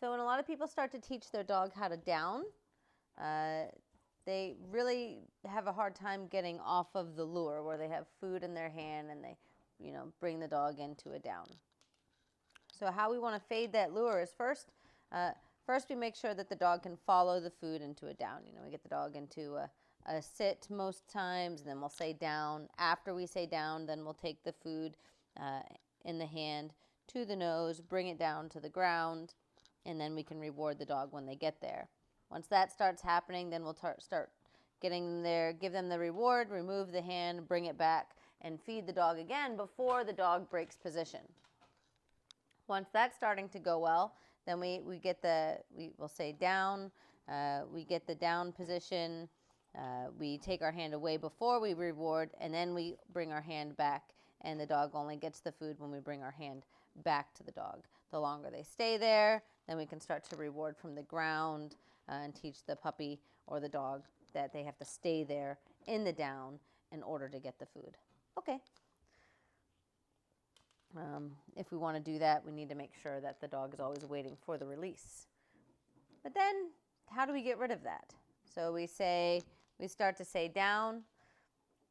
So when a lot of people start to teach their dog how to down, they really have a hard time getting off of the lure where they have food in their hand and they, bring the dog into a down. So how we want to fade that lure is first we make sure that the dog can follow the food into a down. We get the dog into a sit most times, and then we'll say down. After we say down, then we'll take the food in the hand to the nose, bring it down to the ground, and then we can reward the dog when they get there. Once that starts happening, then we'll start getting them there, give them the reward, remove the hand, bring it back, and feed the dog again before the dog breaks position. Once that's starting to go well, then we'll say down, we get the down position, we take our hand away before we reward, and then we bring our hand back, and the dog only gets the food when we bring our hand back to the dog. The longer they stay there, then we can start to reward from the ground and teach the puppy or the dog that they have to stay there in the down in order to get the food. Okay. If we want to do that, we need to make sure that the dog is always waiting for the release. But then, how do we get rid of that? So we start to say down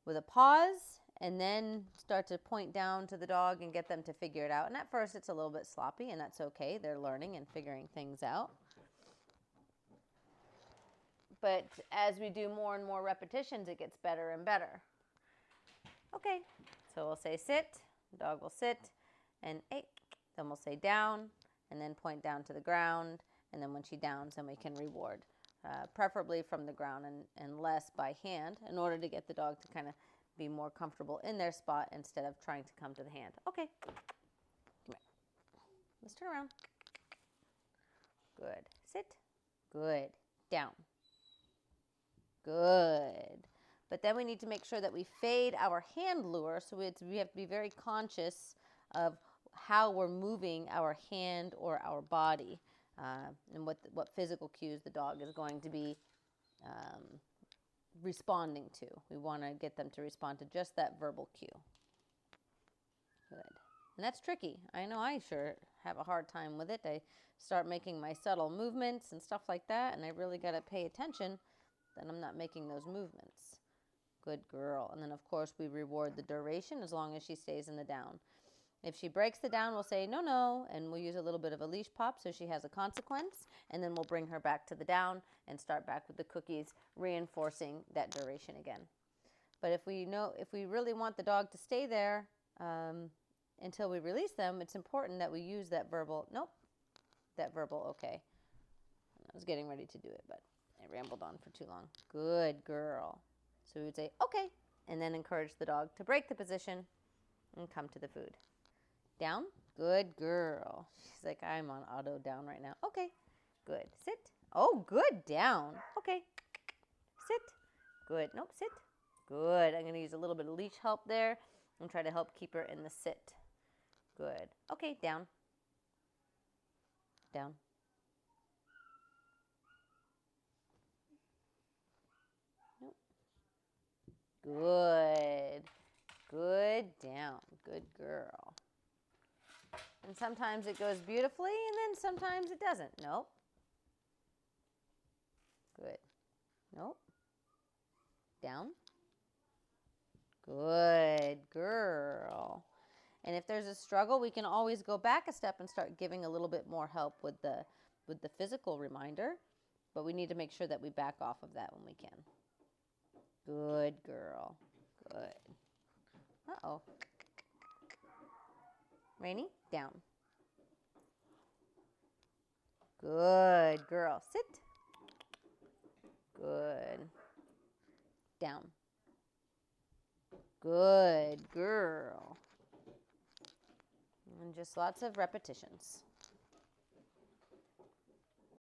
with a pause, and then start to point down to the dog and get them to figure it out. And at first, it's a little bit sloppy, and that's okay. They're learning and figuring things out. But as we do more and more repetitions, it gets better and better. Okay, so we'll say sit, the dog will sit, and hey, then we'll say down, and then point down to the ground, and then when she downs, then we can reward, preferably from the ground and less by hand, in order to get the dog to kind of be more comfortable in their spot instead of trying to come to the hand. Okay, come here. Let's turn around. Good. Sit. Good. Down. Good. But then we need to make sure that we fade our hand lure, so we have to be very conscious of how we're moving our hand or our body, and what physical cues the dog is going to be responding to. We want to get them to respond to just that verbal cue. Good. And that's tricky. I know I sure have a hard time with it. I start making my subtle movements and stuff like that, and I really got to pay attention that I'm not making those movements. Good girl. And then, of course, we reward the duration as long as she stays in the down. If she breaks the down, we'll say, no, no, and we'll use a little bit of a leash pop so she has a consequence, and then we'll bring her back to the down and start back with the cookies, reinforcing that duration again. But if we really want the dog to stay there until we release them, it's important that we use that verbal okay. I was getting ready to do it, but I rambled on for too long. Good girl. So we would say, okay, and then encourage the dog to break the position and come to the food. Down. Good girl. She's like, I'm on auto down right now. Okay. Good. Sit. Oh, good. Down. Okay. Sit. Good. Nope. Sit. Good. I'm going to use a little bit of leash help there and try to help keep her in the sit. Good. Okay. Down. Down. Nope. Good. Good. Down. Good girl. And sometimes it goes beautifully, and then sometimes it doesn't. Nope. Good. Nope. Down. Good girl. And if there's a struggle, we can always go back a step and start giving a little bit more help with the physical reminder. But we need to make sure that we back off of that when we can. Good girl. Good. Uh-oh. Rainy, down. Good girl. Sit. Good. Down. Good girl. And just lots of repetitions.